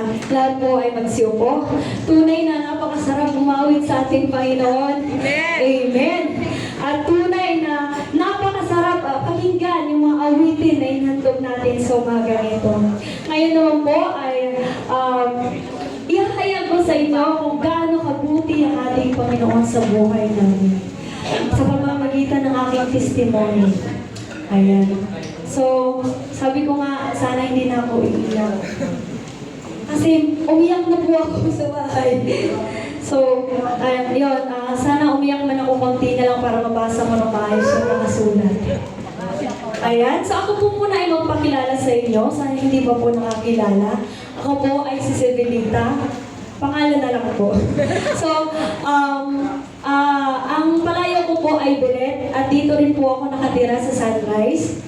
lahat po ay magsiupo. Tunay na napakasarap umawit sa ating Panginoon. Amen. Amen. At tunay na napakasarap pakinggan yung mga awitin na inhandog natin sa umaga ito. Ngayon naman po ay ihahayag ko sa inyo kung gaano kabuti ang ating Panginoon sa buhay namin. Sa pamamagitan ng aking testimony. Ayan. So, sabi ko nga, sana hindi na ako iiyak. Kasi umiyak na po ako sa bahay. So, yun, sana umiyak man ako konti na lang para mabasa mo ng maayos yung nakasulat. Ayan, so ako po muna ay magpakilala sa inyo, sana hindi pa po nakakilala. Ako po ay si Sevelita, pangalan na lang po. So, ang palayo ko po ay Belet, at dito rin po ako nakatira sa Sunrise.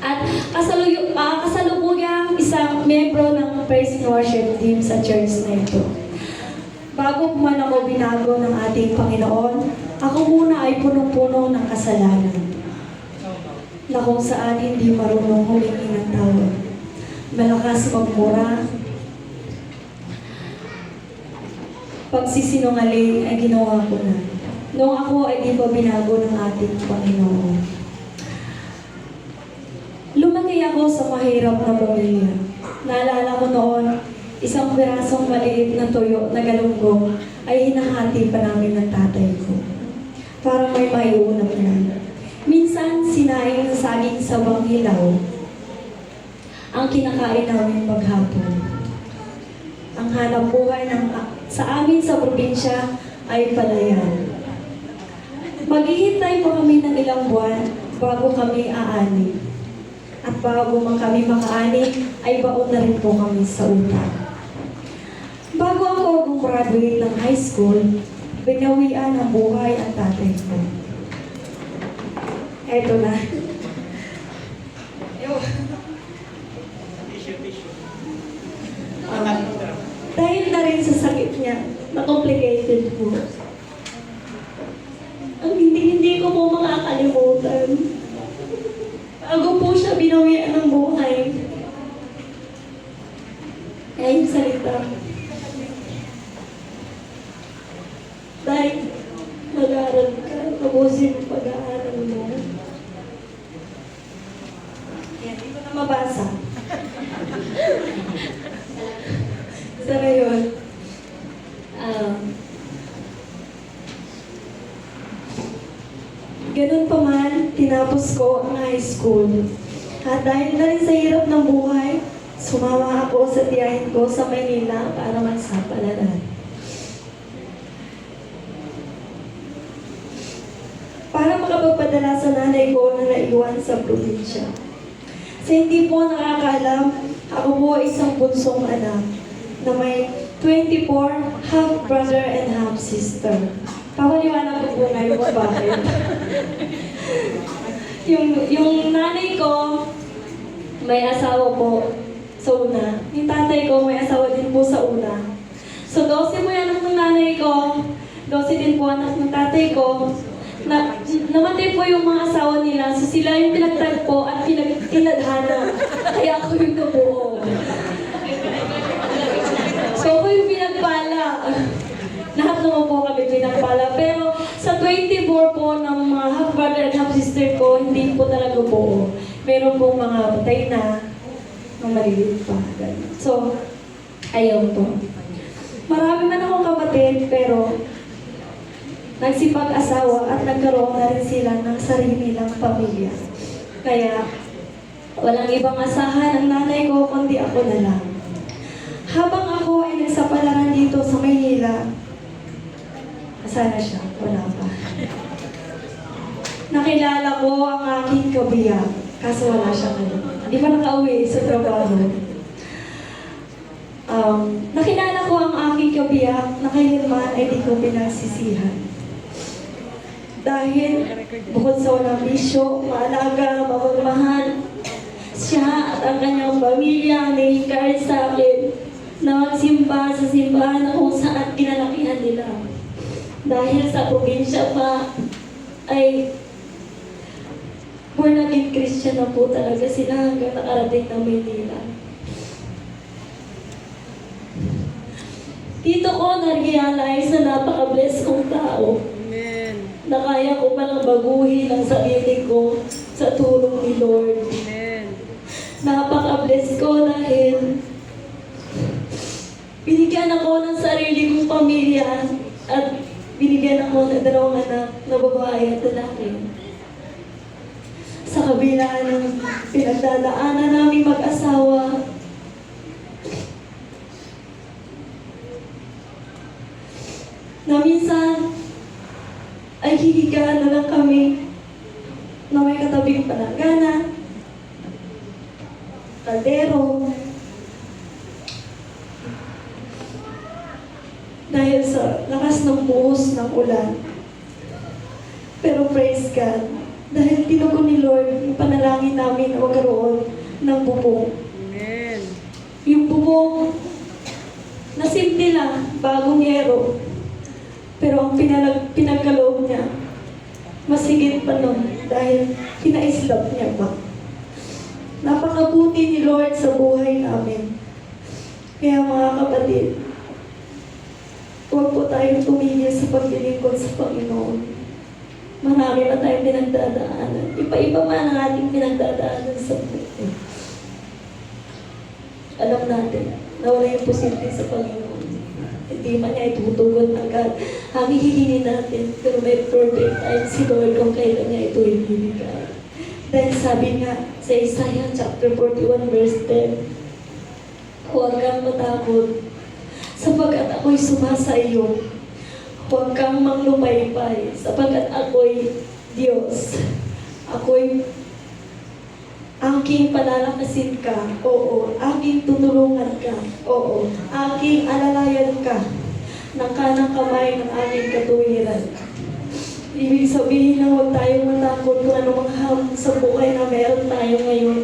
At kasalukuyan isang membro ng praise and worship team sa church na ito. Bago man ako binago ng ating Panginoon, ako muna ay punong-puno ng kasalanan na kung saan hindi marunong humingi ng tawad. Malakas magmura, pagsisinungaling ay ginawa ko na. Noong ako ay di pa binago ng ating Panginoon. Lumaki ako sa mahirap na pamilya. Naalala ko noon, isang pirasong maliit na tuyo na galunggong ay hinahati pa namin ng tatay ko. Para may maiunap na. Minsan, sinaing ng saging sa banghilaw ang kinakain namin maghapon. Ang hanap buhay sa amin sa probinsya ay palayan. Maghihintay po kami ng ilang buwan bago kami aani. At bago man kami makaani, ay baon na rin po kami sa utang. Bago ako gumraduate ng high school, binawian ang buhay ang tatay ko. Eto na. Dahil na rin sa sakit niya, na complicated po. Ang hindi ko po makakalimutan. Bago po siya binawian ng buhay. Kaya yung salita. Dahil mag-aaral ka, tapusin ang pag-aaral mo. Yan, hindi ko na mabasa. Sa ngayon, ganun pa man, tinapos ko ang high school. At dahil na rin sa hirap ng buhay, sumama ako sa tiyahin ko sa Maynila para magsapalaran. Para makapagpadala sa nanay ko na naiwan sa probinsya. Sa hindi po nakakaalam, ako po ay isang bunsong anak na may 24 half-brother and half-sister. Papaliwanag ko po ngayon kung bakit. yung nanay ko, may asawa po sa una. Yung tatay ko, may asawa din po sa una. So, 12 po yan ng nanay ko, 12 din po anak ng tatay ko. Namatay po yung mga asawa nila, so sila yung pinagtagpo at pinagtadhana. Kaya ako yung nabuo. So, ako yung pinagpala. Lahat naman po kami pinagpala. Pero sa 24 po ng mga half-brother at half-sister ko, hindi po talaga buo. Meron pong mga patay na, mga maliliit pa. So, ayaw po. Marami man akong kapatid, pero nagsipag-asawa at nagkaroon na rin sila ng sarili nilang pamilya. Kaya, walang ibang asahan ang nanay ko, kundi ako na lang. Habang ako ay nagsapalaran dito sa Maynila, sana siya, wala pa. Nakilala ko ang aking kabiyak, kaso wala siya ngayon. Hindi pa nakauwi sa trabaho. Nakilala ko ang aking kabiyak na kailanman ay di ko pinagsisihan. Dahil bukod sa walang bisyo, maalaga, mapagmahal, siya at ang kanyang pamilya ang nag-encourage sa akin na magsimba sa simbahan na kung saan kinalakihan nila. Dahil sa probinsya pa ay born again Christian na po talaga sila hanggang nakarating ng Maynila. Dito ko na-realize na napaka-bless kong tao. Amen. Na kaya ko palang baguhin ang sarili ko sa tulong ni Lord. Amen. Napaka-bless ko dahil binigyan ako ng sarili kong pamilya at binigyan ako ng 2 anak na babae at lalaki. Sa kabila ng pinagdadaanan namin mag-asawa, na minsan ay hihigaan na lang kami na may katabing palanggana, kaldero, dahil sa lakas ng buhos ng ulan. Pero praise God, dahil tinugon ni Lord yung panalangin namin na magkaroon ng bubong. Amen. Yung bubong na simple lang, bagong yero. Pero ang pinagkaloob niya, masigit pa nun dahil pinaislap niya pa. Napakabuti ni Lord sa buhay namin. Kaya mga kapatid, huwag po tayong tumigil sa paglilingkod sa Panginoon. Marami na tayong pinagdadaanan. Iba-iba man ang ating pinagdadaanan sa buhay. Alam natin na wala yung posible sa Panginoon. Hindi man niya itutugon agad. Ang hihingin natin, pero may perfect time si Lord kung kailan niya ito ibibigay. Dahil sabi nga sa Isaiah chapter 41 verse 10, huwag kang matakot sapagkat ako'y sumasa iyo. Huwag kang manglumaypay sapagkat ako'y Diyos. Ako'y aking palalakasin ka, oo. Aking tutulungan ka, oo. Aking alalayan ka ng kanang kamay ng aking katuwiran. Ibig sabihin na huwag tayong matakot kung anumang hamon sa buhay na meron tayo ngayon.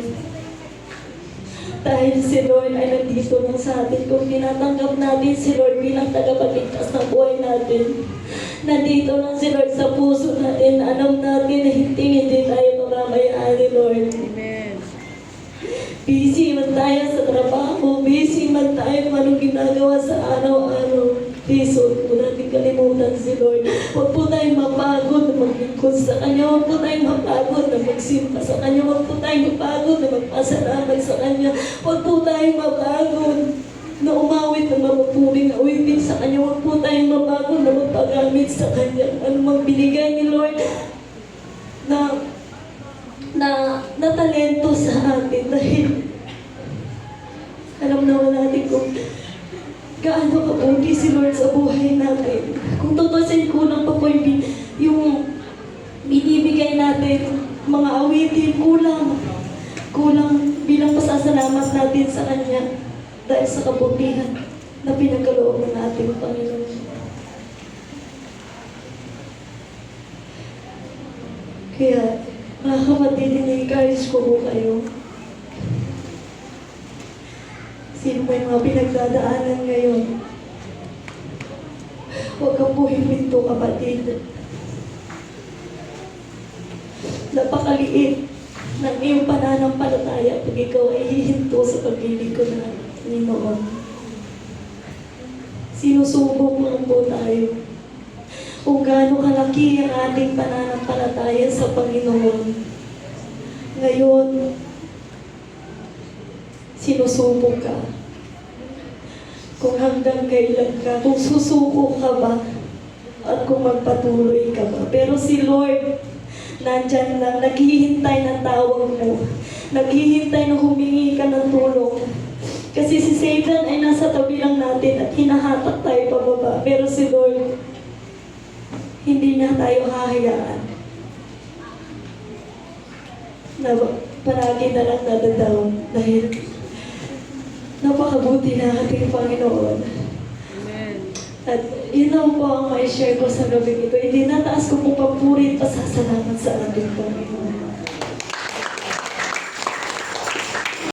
Dahil si Lord ay nandito lang sa atin. Kung tinatanggap natin si Lord bilang tagapagligtas ng buhay natin, nandito lang si Lord sa puso natin. Alam natin na hindi tayo mamamayaan ni Lord. Amen. Busy man tayo sa trabaho, busy man tayo kung anong ginagawa sa araw-araw. Please, huwag po natin kalimutan si Lord. Huwag po tayong mapagod na maglingkod sa Kanya. Huwag po tayong mapagod na magsimpa sa Kanya. Huwag po tayong mapagod na magpasalamat sa Kanya. Huwag po tayong mapagod na umawit ng mapupuring awitin sa Kanya. Huwag po tayong mapagod na magpagamit sa Kanya. Ano mang binigay ni Lord na talento sa atin dahil alam naman natin kung gaano kabuti si Lord sa buhay natin. Kung tutusin kulang pa po yung binibigay natin, mga awitin, kulang bilang pasasalamat natin sa Kanya dahil sa kabutihan na pinagkaloob ng ating Panginoon. Kaya, mga kapatid, ini-encourage ko po kayo. Sino may mga pinagdadaanan ngayon? Huwag kang puhiminto, kapatid. Napakaliit ng iyong pananampalataya pag ikaw ay hihinto sa paglilingkod ng Panginoon. Sinusubok lang po tayo kung gaano kalaki ang ating pananampalataya sa Panginoon. Ngayon, sinusubok ka. Kung hanggang kailan ka, kung susuko ka ba, at kung magpatuloy ka ba. Pero si Lord, nandyan lang, naghihintay ng tawag mo. Naghihintay na humingi ka ng tulong. Kasi si Satan ay nasa tabi lang natin at hinahatak tayo pababa. Pero si Lord, hindi niya tayo hahayaan na palagi na lang nadadaw dahil napakabuti na ating Panginoon. Amen. At yun lang po ang may share ko sa gabi ito. Hindi nataas ko po papuri at pasasalamat sa ating Panginoon.